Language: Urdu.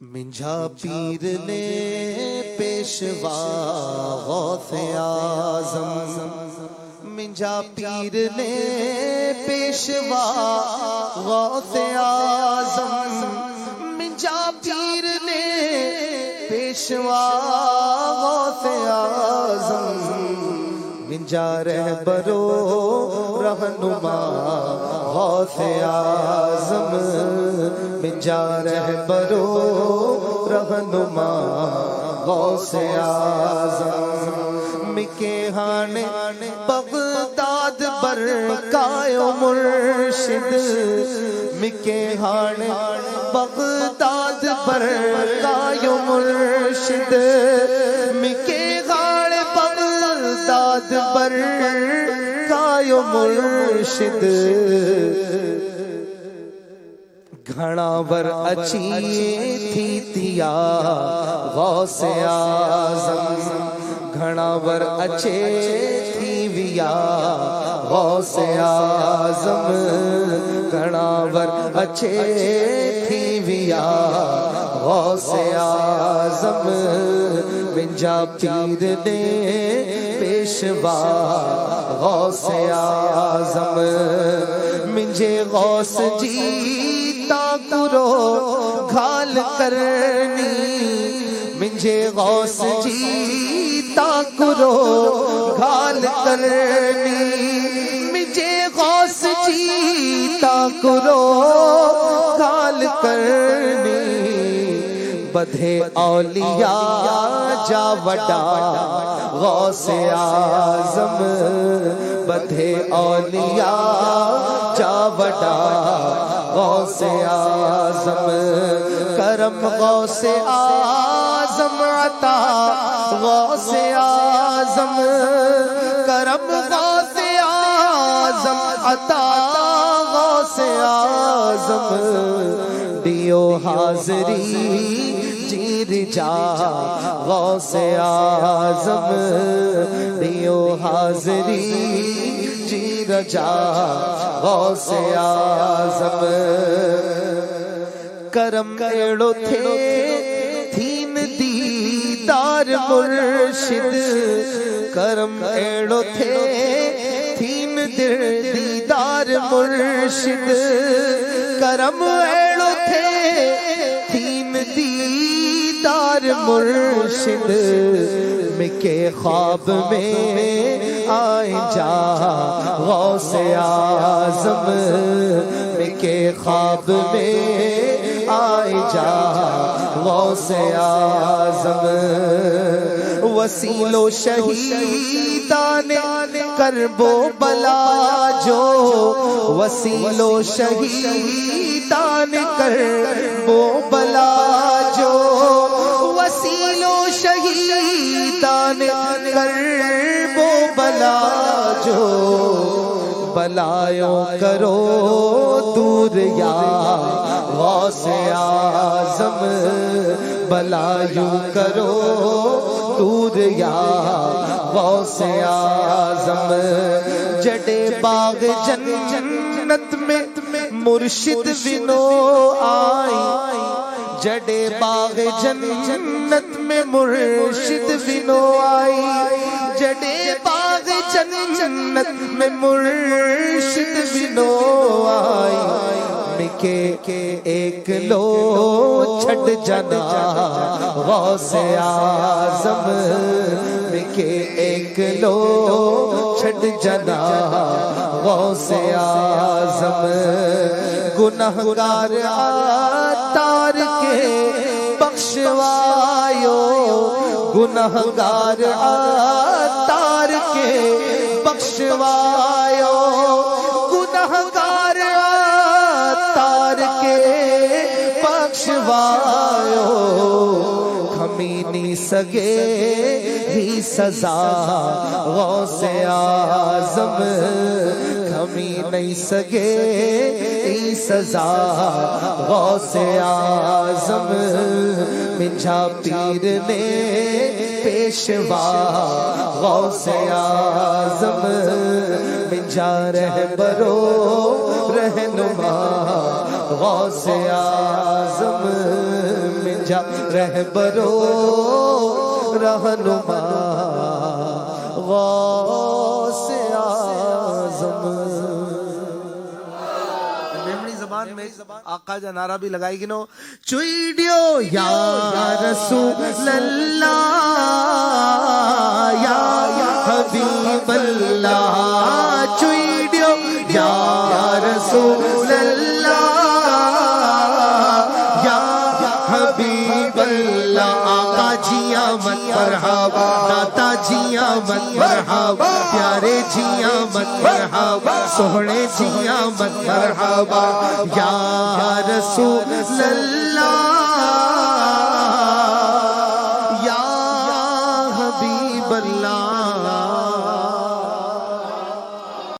منجھا پیر نے پیشوا غوث اعظم، منجھا پیر نے پیشوا غوث اعظم، منجھا پیر نے پیشوا غوث اعظم، منجھا رہبرو رہنما غوث اعظم، منجھا رہبرو رہنما غوث اعظم، مکے ہان بغداد برکایو مرشد، مکے ہان بغداد برکایو مرشد، مکے ہان بغداد برکایو مرشد، گھڑا ور اچھی تھی تیا غوث اعظم، گھڑا ور اچھے تھی ویا غوث اعظم، گھڑا ور اچھے تھی ویا غوث اعظم، منجھا پیر نے پیشوا غوث اعظم، منجھے غوث جی کرو گھال کرنی، منجھے غوث جی کرو گھال کرنی، منجھے غوث جی کرو گھال کرنی، بدھے اولیاء جا وڈا غوث اعظم، بدھے اولیاء جا وڈا غوث اعظم، کرم غوث اعظم عطا غوث اعظم، کرم غوث اعظم عطا غوث اعظم، دیو حاضری جیر جا غوث اعظم، دیو حاضری جیر جا غوث اعظم، کرم ایڑو تھے تھین دیدار مرشد، کرم ایڑو تھے تھین دیدار مرشد، کرم ایڑو تھے تھین دیدار مرشد، مکے خواب میں آئے جا غوث اعظم، مکے خواب میں آئے جا غوث اعظم، وسیل و شہیدان کرب و بلا جو، وسیل و شہیدان کرب و بلا جو، وسیل و شہیدان کرب و بلا جو، بلایوں کرو دور یا غوث اعظم، بلایوں کرو دور یا غوث اعظم، جڑے باغ جنت میں مرشد ونو آئی، جڑے باغ جنت میں مرشد ونو آئی، جڑے باغ جنت میں مرشد ونو آئی، مکے ایک لو چھڑ جنا غوث اعظم، مکے ایک لو چھڑ جنا غوث اعظم، گنہگار عطار کے بخشوایو، گنہگار عطار کے بخشوایو، گنہگار عطار کے بخشوایو، کھمی نہیں سگے ہی سزا غوث اعظم، کھمی نہیں سگے ہی سزا غوث اعظم، منجھا پیر نے پیشوا غوث اعظم، منجھا رہبرو رہنما غوث اعظم، جا رہبرو رہنما غوث اعظم. میمنی زبان میں آقا جا نعرہ بھی لگائی گنو چویڈیو یا رسول اللہ یا حبیب اللہ چویڈیو یا رسول اللہ یا حبیب اللہ. آقا جی آمد مرحبا داتا جی آمد مرحبا پیارے جی آمد مرحبا سوہنے جی آمد مرحبا یا رسول اللہ